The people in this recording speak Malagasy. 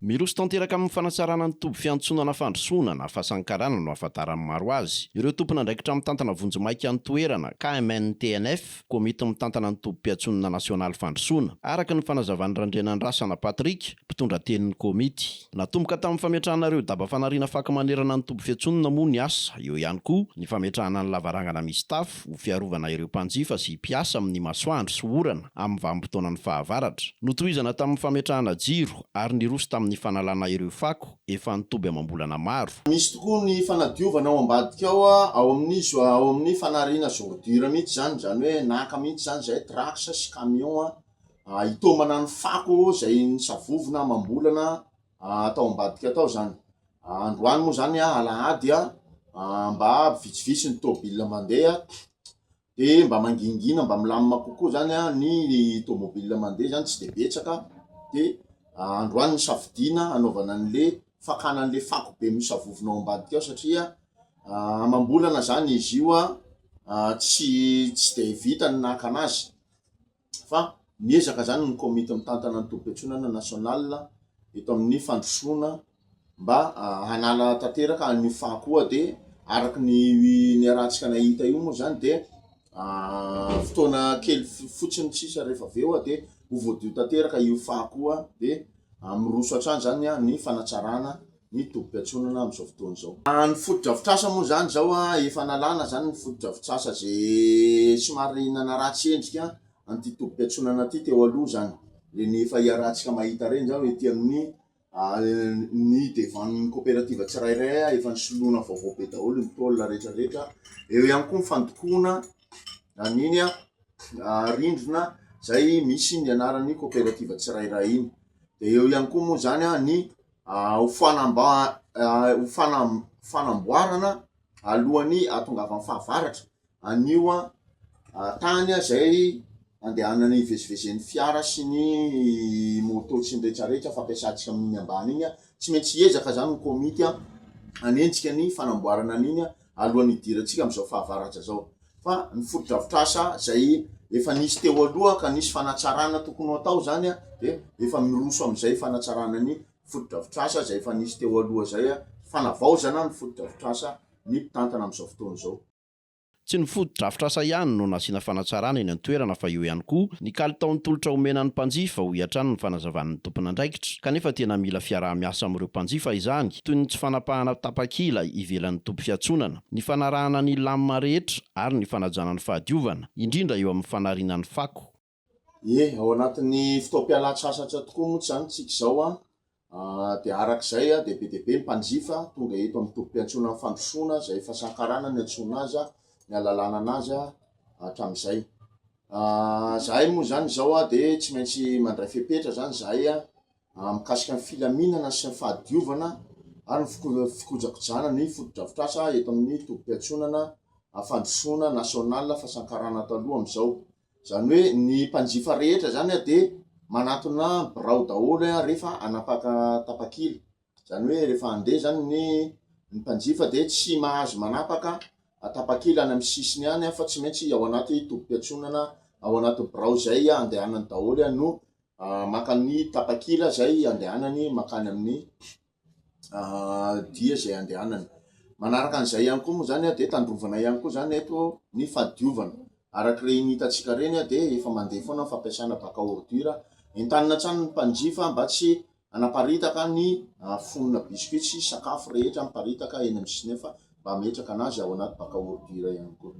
Miroso tanteraka amin'ny fanatsarana ny toby fiantsonana fandrosoana na fahasankarana no ahafantaran'ny maro azy. Ireo tompona ndraikitra mitantana vonjimaika ny toerana KMNTNF, komity mitantana ny tobim-piantsonana nasionaly fandrosoana, araka ny fanazavan'ny Randrianandrasana Patrik, mpitondra tenin'ny komity. Natomboka tamin'ny fametrahanareo daba fanariana faky manerana ny toby fiantsonana moa ny asa, eo ihany koa ny fametrahana ny lavarangana misy tafo ho fiarovana ireo mpanjifa sy mpiasa amin'ny masoandro sy orana amin'ny vanim-potoanan'ny fahavaratra. Notohizana tamin'ny fametrahana jiro ary niroso tamin'ny fanalana ireo fako efa nitoby amam-bolana maro. Misy tokoa ny fanadiovana ao ambadika ao amin'ny fanariana zordura mihitsy zany hoe naka mihitsy zany zay traksa sy camion itomana ny fako zay ny savovona amam-bolana atao ambadika atao zany. Androany moa zany alahady mba vitsivitsy ny tômôbila mandeha de mba mangingina mba milamina kokoa zany ny tômôbila mandeha zany tsy de betsaka de androany ny safidiana anaovana an'le fakana an'le fako be misy savovona ao ambadika ao satria amam-bolana zany izy io tsy de vita ny naka anazy fa miezaka zany ny komity mitantana ny tobim-piantsonana nasional eto amin'ny fandrosoana mba hanala tanteraka ny fako de araky ny arahantsika nahita io moa zany de fotoana kely fotsiny tsisa rehefa aveo de ho voadio tanteraka io fako de miroso hatrany zany ny fanatsarana ny tobim-piantsonana amin'izao fotoana zao. Ny foto-drafitrasa moa zany zao efa nalana zany ny foto-drafitrasa zay somary nanaratsy endrika an'ity tobim-piantsonana ty teo aloha zany. Reny efa iarahantsika mahita reny zao ety amin'ny ny devan'ny coopérative tsirairay efa nisoloana vaovao be daholo ny tôle rehetrarehetra. Eo ihany koa ny fandokoana an'iny rindrina zay misy ny anaran'ny coopérative tsirairay iny. De eo ihany koa moa zany ny fanamboarana alohan'ny atongavan'ny fahavaratra anio tany zay andehanana ivezivezen'ny fiara sy ny moto sy ny rehetrarehetra fampiasantsika amin'ny ambany iny tsy maintsy hiezaka zany ny komity anenjika ny fanamboarana an'iny alohan'ny idirantsika amin'izao fahavaratra zao. Fa ny foto-drafitrasa zay efa nisy teo aloha ka nisy fanatsarana tokony atao zany de efa miroso amin'izay fanatsarana ny foto-drafitrasa zay efa nisy teo aloha zay fanavaozana ny foto-drafitrasa ny mpitantana amin'izao fotoana zao. Tsy ny foto-drafitrasa ihany no nasiana fanatsarana eny an-toerana fa eo ihany koa ny kalitaon'ny tolotra omena ny mpanjifa ho hiatrany ny fanazavan'ny tompon'andraikitra kanefa tena mila fiaraha-miasa amin'ireo mpanjifa izany toy ny tsy fanapahana tapakila ivelan'ny toby fiantsonana, ny fanarahana ny lamina rehetra ary ny fanajana ny fahadiovana indrindra eo amin'ny fanariana ny fako. Ao anatin'ny fotoam-pialan-tsasatra tokoa moa zany tsika zao de arak'izay de be ny mpanjifa tonga eto amin'ny tobim-piantsonana fandrosoana zay fahasankarana ny antsona azy ny alalana anazy hatramin'izay. Zahay moa zany zao de tsy maintsy mandray fepetra zany zahay mikasika ny filaminana sy ny fahadiovana ary ny fikojakojana ny foto-drafitrasa eto amin'ny tobim-piantsonana fandrosoana nasional fahasankarana taloha amin'izao. Zany hoe ny mpanjifa rehetra zany de manatona birao daholo rehefa anapaka tapakila. Zany hoe rehefa andeha zany ny mpanjifa de tsy mahazo manapaka tapakila any amin'ny sisiny any fa tsy maintsy ao anaty tobim-piantsonana ao anaty birao zay andehanany daholo no maka ny tapakila zay andehanany makany amin'ny dia zay andehanany. Manaraka an'izay ihany koa moa zany de tandrovana ihany koa zany eto ny fahadiovana. Araka reny hitantsika reny de efa mandeha foana fampiasana baka ordura entanina hatrany ny mpanjifa mba tsy anaparitaka ny fonona biscuit sy sakafo rehetra miparitaka eny amin'ny sisiny fa mba ametraka anazy ao anaty baka ordura ihany koa.